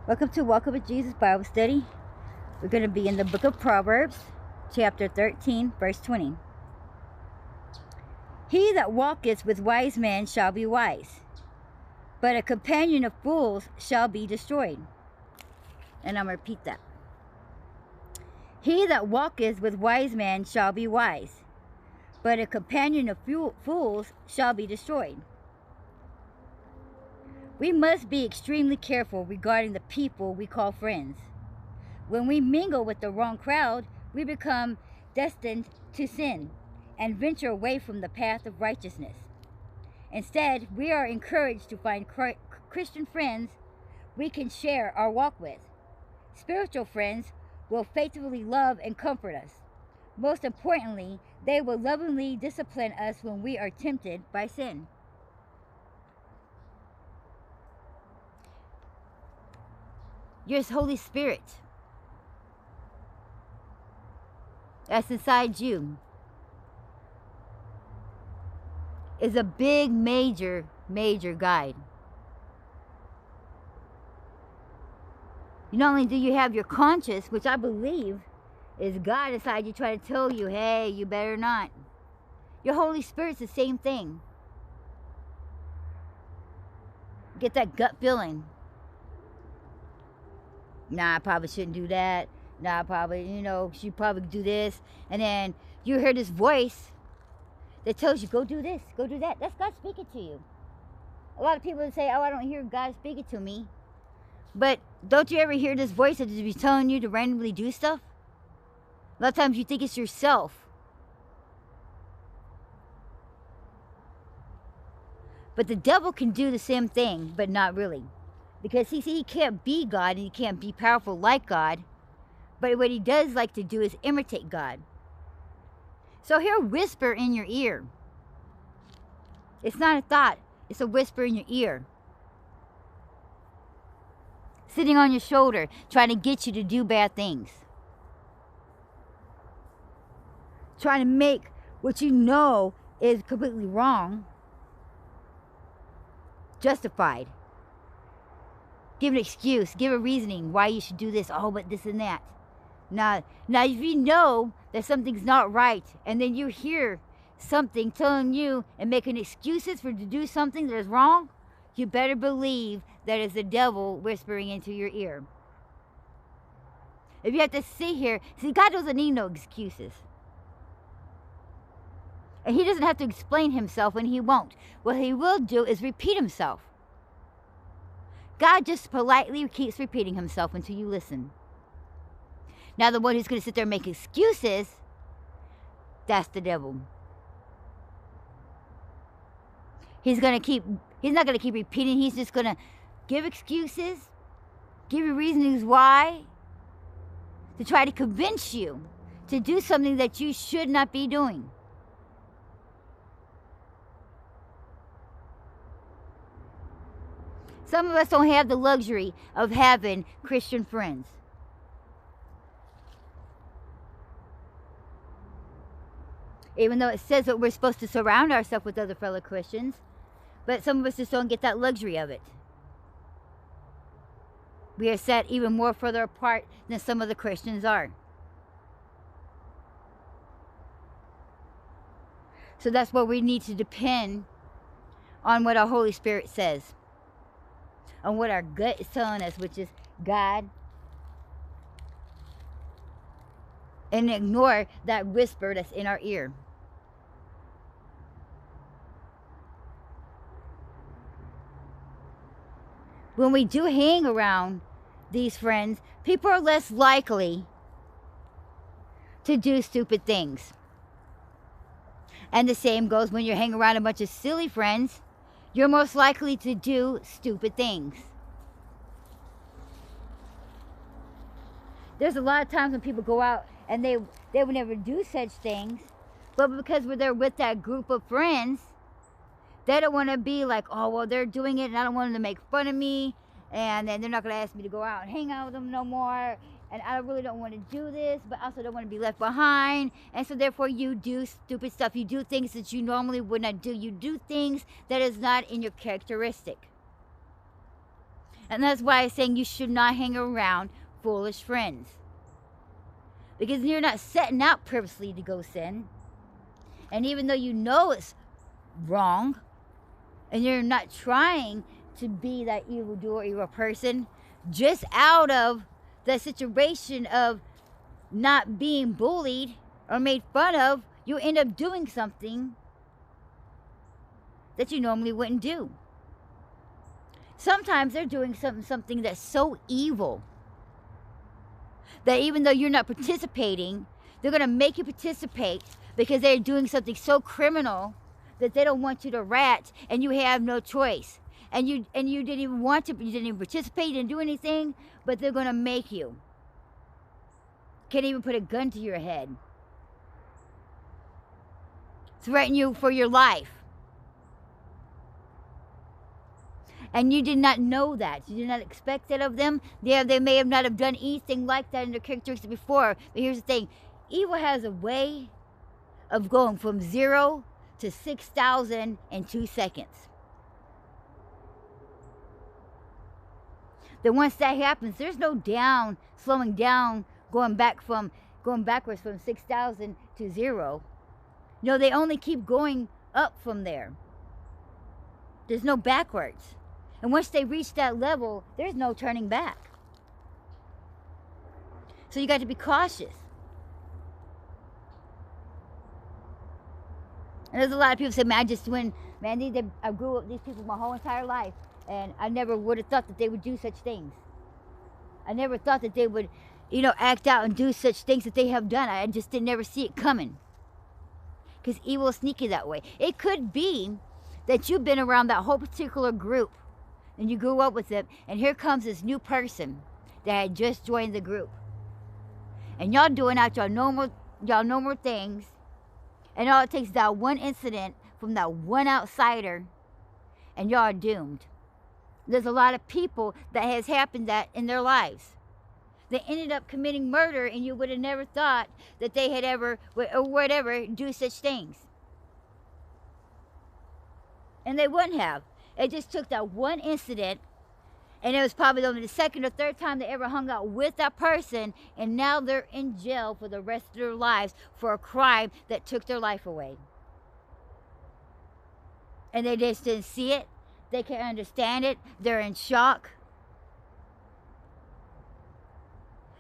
Welcome to Welcome with Jesus Bible Study. We're going to be in the book of Proverbs, chapter 13, verse 20. He that walketh with wise men shall be wise, but a companion of fools shall be destroyed. And I'm going to repeat that. He that walketh with wise men shall be wise, but a companion of fools shall be destroyed. We must be extremely careful regarding the people we call friends. When we mingle with the wrong crowd, we become destined to sin and venture away from the path of righteousness. Instead, we are encouraged to find Christian friends we can share our walk with. Spiritual friends will faithfully love and comfort us. Most importantly, they will lovingly discipline us when we are tempted by sin. Your Holy Spirit that's inside you is a big, major guide. Not only do you have your conscience, which I believe is God inside you trying to tell you, hey, you better not. Your Holy Spirit's the same thing. Get that gut feeling. Nah, I probably shouldn't do that. Nah, probably, she probably do this. And then you hear this voice that tells you, go do this, go do that. That's God speaking to you. A lot of people say, oh, I don't hear God speaking to me. But don't you ever hear this voice that is telling you to randomly do stuff? A lot of times you think it's yourself. But the devil can do the same thing, but not really. Because he can't be God and he can't be powerful like God. But what he does like to do is imitate God. So he'll whisper in your ear. It's not a thought. It's a whisper in your ear. Sitting on your shoulder, trying to get you to do bad things. Trying to make what you know is completely wrong justified. Give an excuse, give a reasoning why you should do this. Oh, but this and that. Now, if you know that something's not right, and then you hear something telling you and making excuses to do something that is wrong, you better believe that it's the devil whispering into your ear. If you have to sit here, see, God doesn't need no excuses. And he doesn't have to explain himself, and he won't. What he will do is repeat himself. God just politely keeps repeating himself until you listen. Now the one who's going to sit there and make excuses, that's the devil. He's not going to keep repeating. He's just going to give excuses, give you reasonings why, to try to convince you to do something that you should not be doing. Some of us don't have the luxury of having Christian friends. Even though it says that we're supposed to surround ourselves with other fellow Christians, but some of us just don't get that luxury of it. We are set even more further apart than some of the Christians are. So that's where we need to depend on what our Holy Spirit says. On what our gut is telling us, which is God. And ignore that whisper that's in our ear. When we do hang around these friends, people are less likely to do stupid things. And the same goes when you hang around a bunch of silly friends. You're most likely to do stupid things. There's a lot of times when people go out and they would never do such things, but because they're with that group of friends, they don't want to be like, oh, well, they're doing it and I don't want them to make fun of me, and then they're not going to ask me to go out and hang out with them no more, and I really don't want to do this, but also don't want to be left behind. And so therefore you do stupid stuff. You do things that you normally would not do. You do things that is not in your characteristic. And that's why I'm saying you should not hang around foolish friends. Because you're not setting out purposely to go sin. And even though you know it's wrong, and you're not trying to be that evildoer, evil person, just out of the situation of not being bullied or made fun of, you end up doing something that you normally wouldn't do. Sometimes they're doing something that's so evil that even though you're not participating, they're going to make you participate because they're doing something so criminal that they don't want you to rat, and you have no choice. And you didn't even want to, you didn't even participate, you didn't do anything, but they're going to make you. Can't even put a gun to your head. Threaten you for your life. And you did not know that. You did not expect that of them. They may have not have done anything like that in their characteristics before. But here's the thing. Evil has a way of going from 0 to 6,000 in 2 seconds. Then once that happens, there's no slowing down, going backwards from 6,000 to 0. No, they only keep going up from there. There's no backwards. And once they reach that level, there's no turning back. So you got to be cautious. And there's a lot of people say, man, I grew up with these people my whole entire life, and I never would have thought that they would do such things. I never thought that they would, act out and do such things that they have done. I just didn't never see it coming. Because evil is sneaky that way. It could be that you've been around that whole particular group, and you grew up with them, and here comes this new person that had just joined the group. And y'all doing out y'all normal things, and all it takes is that one incident from that one outsider, and y'all are doomed. There's a lot of people that has happened that in their lives. They ended up committing murder, and you would have never thought that they had ever, or whatever, do such things. And they wouldn't have. It just took that one incident, and it was probably only the second or third time they ever hung out with that person, and now they're in jail for the rest of their lives for a crime that took their life away. And they just didn't see it. They can't understand it. They're in shock.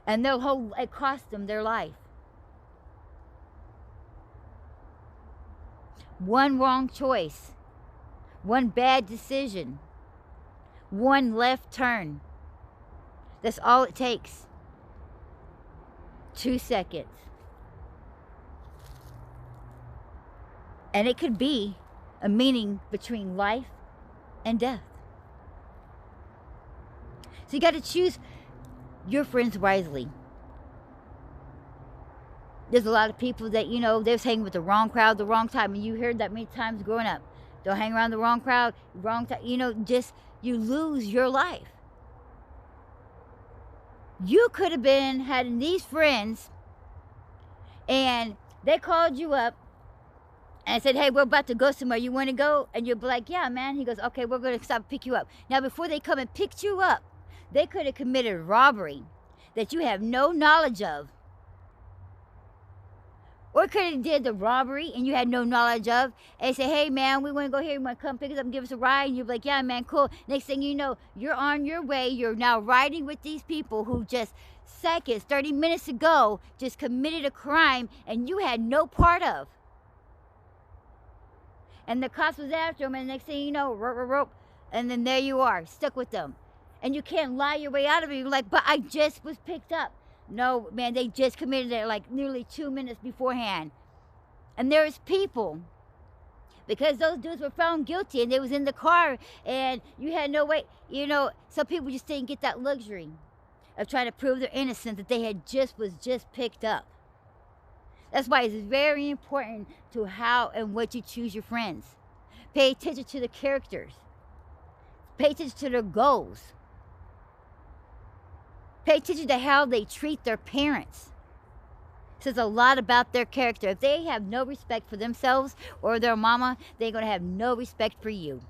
And it cost them their life. One wrong choice. One bad decision. One left turn. That's all it takes. 2 seconds. And it could be a meaning between life and death. So you got to choose your friends wisely. There's a lot of people that, they was hanging with the wrong crowd, the wrong time. And you heard that many times growing up. Don't hang around the wrong crowd, wrong time. You lose your life. You could have had these friends, and they called you up and said, hey, we're about to go somewhere. You want to go? And you'll be like, yeah, man. He goes, okay, we're going to stop and pick you up. Now, before they come and pick you up, they could have committed robbery that you have no knowledge of. Or could have did the robbery and you had no knowledge of, and say, hey, man, we want to go here. You want to come pick us up and give us a ride? And you're like, yeah, man, cool. Next thing you know, you're on your way. You're now riding with these people who just seconds, 30 minutes ago, just committed a crime and you had no part of. And the cops was after them, and the next thing you know, rope, and then there you are, stuck with them. And you can't lie your way out of it. You're like, but I just was picked up. No, man, they just committed it like nearly 2 minutes beforehand. And there's people, because those dudes were found guilty and they was in the car and you had no way, some people just didn't get that luxury of trying to prove their innocence, that they was just picked up. That's why it's very important to how and what you choose your friends. Pay attention to the characters. Pay attention to their goals. Pay attention to how they treat their parents. It says a lot about their character. If they have no respect for themselves or their mama, they're going to have no respect for you.